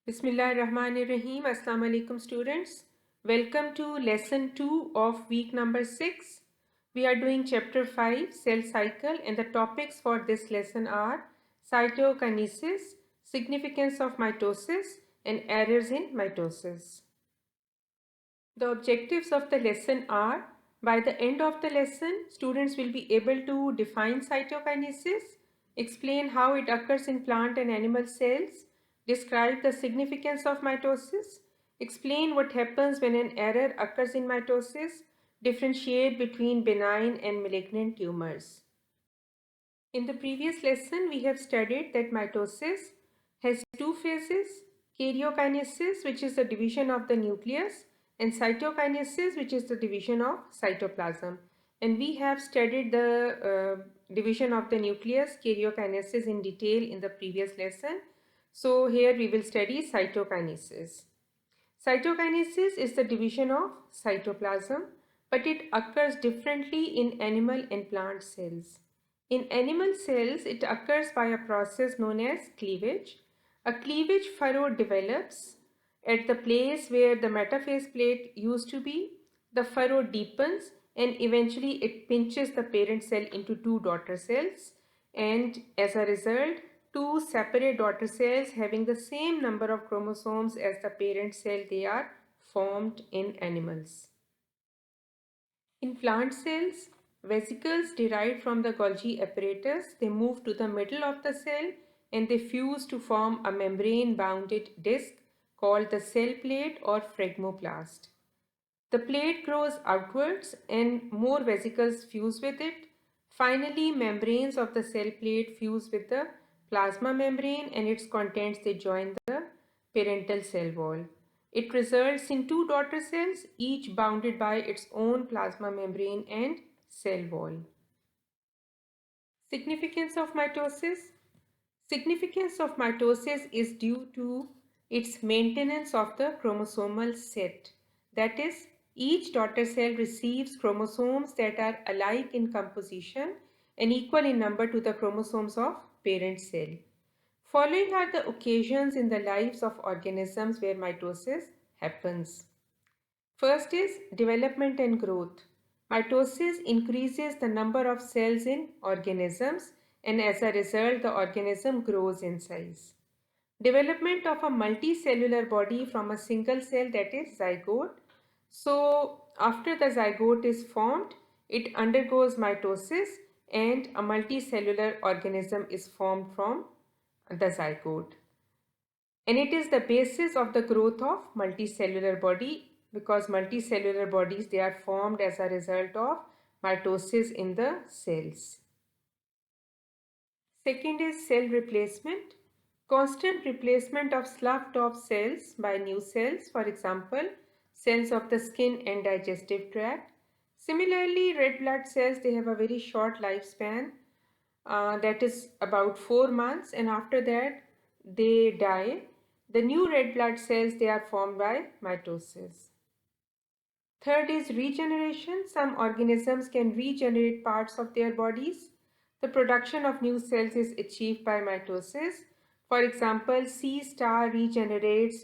Bismillahirrahmanirrahim. Assalamu alaikum students. Welcome to lesson 2 of week number 6. We are doing chapter 5 cell cycle and the topics for this lesson are cytokinesis, significance of mitosis and errors in mitosis. The objectives of the lesson are by the end of the lesson students will be able to define cytokinesis, explain how it occurs in plant and animal cells, describe the significance of mitosis, explain what happens when an error occurs in mitosis, differentiate between benign and malignant tumors. In the previous lesson, we have studied that mitosis has two phases, karyokinesis, which is the division of the nucleus, and cytokinesis, which is the division of cytoplasm. And we have studied the division of the nucleus, karyokinesis in detail in the previous lesson. So here we will study cytokinesis. Cytokinesis is the division of cytoplasm, but it occurs differently in animal and plant cells. In animal cells, it occurs by a process known as cleavage. A cleavage furrow develops at the place where the metaphase plate used to be. The furrow deepens and eventually it pinches the parent cell into two daughter cells, and as a result, two separate daughter cells having the same number of chromosomes as the parent cell, they are formed in animals. In plant cells, vesicles derived from the Golgi apparatus, they move to the middle of the cell and they fuse to form a membrane-bounded disc called the cell plate or phragmoplast. The plate grows outwards and more vesicles fuse with it. Finally, membranes of the cell plate fuse with the plasma membrane and its contents they join the parental cell wall. It results in two daughter cells, each bounded by its own plasma membrane and cell wall. Significance of mitosis. Significance of mitosis is due to its maintenance of the chromosomal set. That is, each daughter cell receives chromosomes that are alike in composition and equal in number to the chromosomes of parent cell. Following are the occasions in the lives of organisms where mitosis happens. First is development and growth. Mitosis increases the number of cells in organisms and as a result the organism grows in size. Development of a multicellular body from a single cell, that is zygote. So after the zygote is formed, it undergoes mitosis and a multicellular organism is formed from the zygote. And it is the basis of the growth of multicellular body because multicellular bodies, they are formed as a result of mitosis in the cells. Second is cell replacement. Constant replacement of sloughed off cells by new cells, for example, cells of the skin and digestive tract. Similarly, red blood cells, they have a very short lifespan, that is about 4 months, and after that they die. The new red blood cells, they are formed by mitosis. Third is regeneration. Some organisms can regenerate parts of their bodies. The production of new cells is achieved by mitosis. For example, sea star regenerates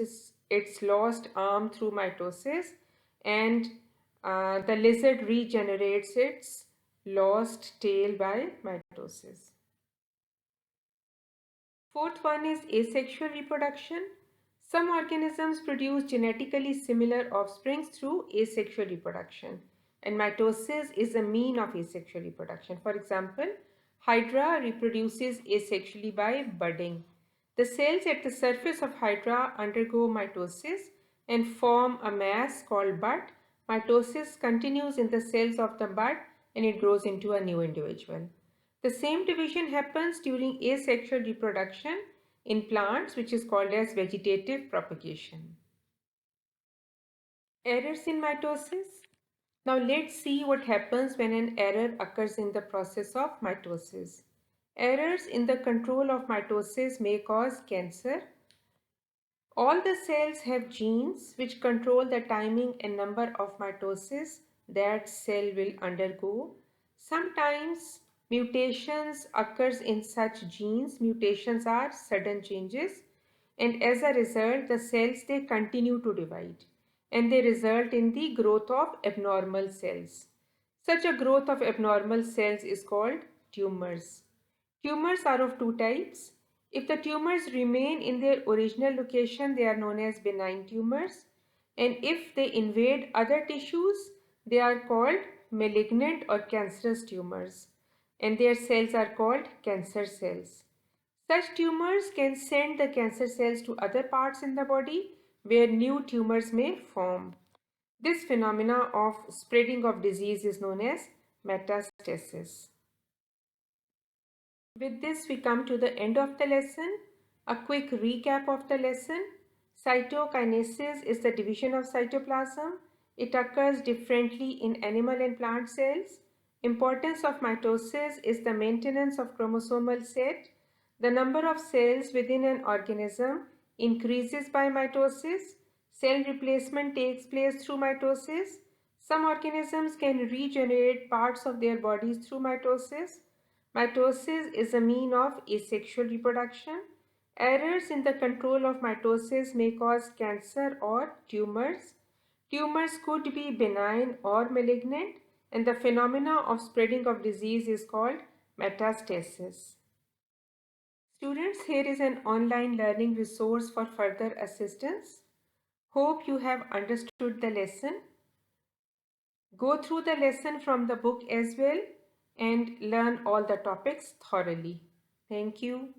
its lost arm through mitosis, and the lizard regenerates its lost tail by mitosis. Fourth one is asexual reproduction. Some organisms produce genetically similar offspring through asexual reproduction, and mitosis is a mean of asexual reproduction. For example, Hydra reproduces asexually by budding. The cells at the surface of Hydra undergo mitosis and form a mass called bud. Mitosis continues in the cells of the bud and it grows into a new individual. The same division happens during asexual reproduction in plants, which is called as vegetative propagation. Errors in mitosis. Now let's see what happens when an error occurs in the process of mitosis. Errors in the control of mitosis may cause cancer. All the cells have genes which control the timing and number of mitosis that cell will undergo. Sometimes mutations occurs in such genes. Mutations are sudden changes, and as a result the cells they continue to divide and they result in the growth of abnormal cells. Such a growth of abnormal cells is called tumors. Tumors are of two types. If the tumors remain in their original location, they are known as benign tumors. And if they invade other tissues, they are called malignant or cancerous tumors. And their cells are called cancer cells. Such tumors can send the cancer cells to other parts in the body where new tumors may form. This phenomena of spreading of disease is known as metastasis. With this, we come to the end of the lesson. A quick recap of the lesson. Cytokinesis is the division of cytoplasm. It occurs differently in animal and plant cells. Importance of mitosis is the maintenance of chromosomal set. The number of cells within an organism increases by mitosis. Cell replacement takes place through mitosis. Some organisms can regenerate parts of their bodies through mitosis. Mitosis is a mean of asexual reproduction. Errors in the control of mitosis may cause cancer or tumors. Tumors could be benign or malignant, and the phenomena of spreading of disease is called metastasis. Students, here is an online learning resource for further assistance. Hope you have understood the lesson. Go through the lesson from the book as well and learn all the topics thoroughly. Thank you.